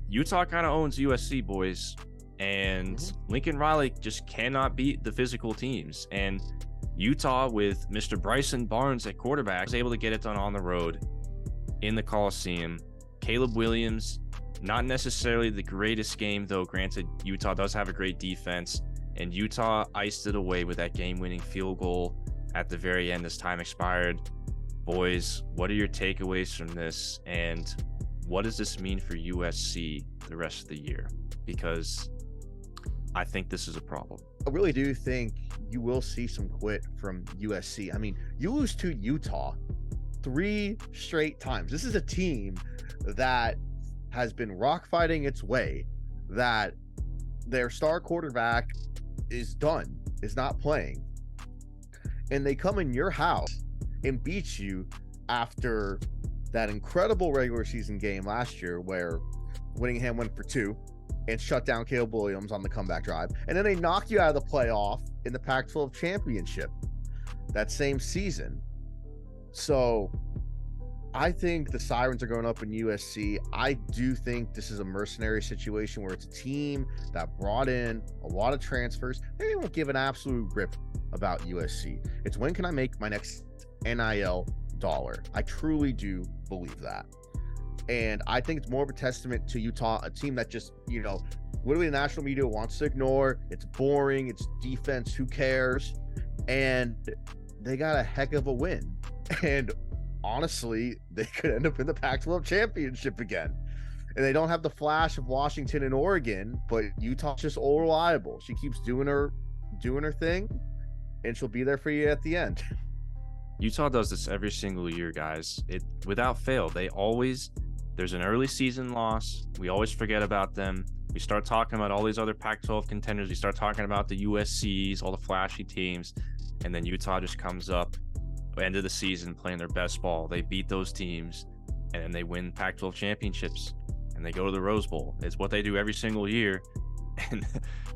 Utah kind of owns USC, boys, and Lincoln Riley just cannot beat the physical teams. And Utah, with Mr. Bryson Barnes at quarterback, was able to get it done on the road in the Coliseum. Caleb Williams, not necessarily the greatest game, though. Granted, Utah does have a great defense, and Utah iced it away with that game-winning field goal at the very end as time expired. Boys, what are your takeaways from this, and what does this mean for USC the rest of the year? Because I think this is a problem. I really do think you will see some quit from USC. I mean, you lose to Utah 3 straight times. This is a team that has been rock fighting its way, that their star quarterback is done, is not playing. And they come in your house and beat you after that incredible regular season game last year where Whittingham went for 2 and shut down Caleb Williams on the comeback drive. And then they knock you out of the playoff in the Pac-12 championship that same season. So I think the sirens are going up in USC. I do think this is a mercenary situation where it's a team that brought in a lot of transfers. They won't give an absolute rip about USC. It's when can I make my next NIL dollar? I truly do believe that. And I think it's more of a testament to Utah, a team that just, literally the national media wants to ignore. It's boring. It's defense. Who cares? And they got a heck of a win. And honestly, they could end up in the Pac-12 championship again. And they don't have the flash of Washington and Oregon, but Utah's just all reliable. She keeps doing her thing, and she'll be there for you at the end. Utah does this every single year, guys. It without fail. There's an early season loss. We always forget about them. We start talking about all these other Pac-12 contenders. We start talking about the USCs, all the flashy teams, and then Utah just comes up end of the season playing their best ball. They beat those teams, and then they win Pac-12 championships, and they go to the Rose Bowl. It's what they do every single year. And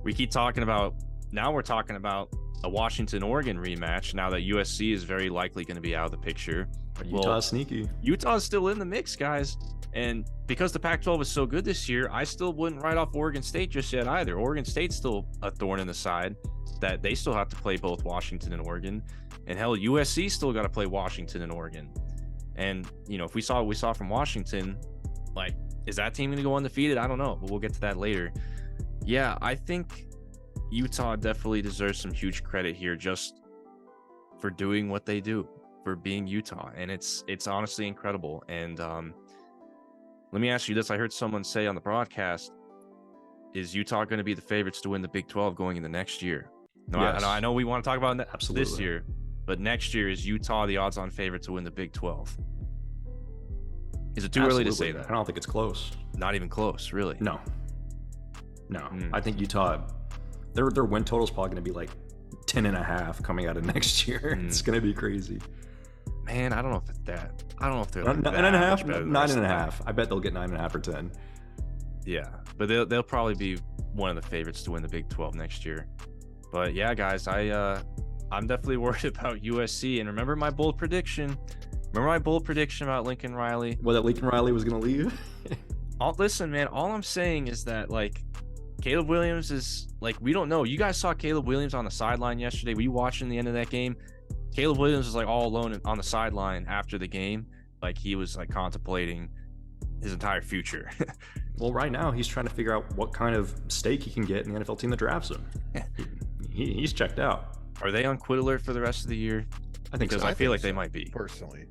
we keep talking about, now we're talking about a Washington-Oregon rematch now that USC is very likely going to be out of the picture. Utah's sneaky. Utah's still in the mix, guys. And because the Pac-12 is so good this year, I still wouldn't write off Oregon State just yet either. Oregon State's still a thorn in the side that they still have to play both Washington and Oregon. And hell, USC still got to play Washington and Oregon. And, if we saw what we saw from Washington, like, is that team going to go undefeated? I don't know, but we'll get to that later. Yeah, I think Utah definitely deserves some huge credit here just for doing what they do, for being Utah. And it's honestly incredible. And let me ask you this. I heard someone say on the broadcast, is Utah going to be the favorites to win the Big 12 going into next year? No, yes. I know we want to talk about Absolutely. This year, but next year, is Utah the odds-on favorite to win the Big 12? Is it too early to say that? I don't think it's close. Not even close, really? No. I think Utah, their win total is probably going to be like 10.5 coming out of next year. It's going to be crazy. Man, I don't know if it's that. I don't know if they're like 9.5, 9.5. I bet they'll get 9.5 or 10. Yeah, but they'll probably be one of the favorites to win the Big 12 next year. But yeah, guys, I'm definitely worried about USC. And remember my bold prediction? About Lincoln Riley? Well, that Lincoln Riley was going to leave? Listen, man, all I'm saying is that, like, Caleb Williams is, like, we don't know. You guys saw Caleb Williams on the sideline yesterday. Were you watching the end of that game? Caleb Williams was, like, all alone on the sideline after the game. Like, he was, like, contemplating his entire future. Well, right now, he's trying to figure out what kind of stake he can get in the NFL team that drafts him. He's checked out. Are they on quit alert for the rest of the year? I think because so. I feel like they might be. Personally.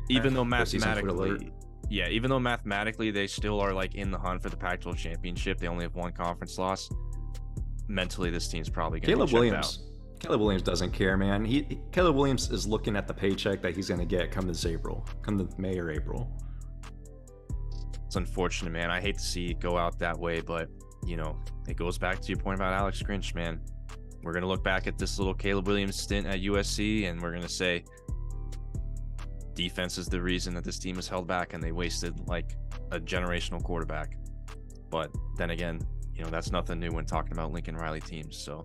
Even though mathematically they still are, like, in the hunt for the Pac-12 championship. They only have one conference loss. Mentally, this team's probably going to be checked out. Caleb Williams doesn't care, man. Caleb Williams is looking at the paycheck that he's going to get come May or April. It's unfortunate, man. I hate to see it go out that way, but, it goes back to your point about Alex Grinch, man. We're going to look back at this little Caleb Williams stint at USC, and we're going to say defense is the reason that this team is held back, and they wasted, like, a generational quarterback. But then again, that's nothing new when talking about Lincoln Riley teams. So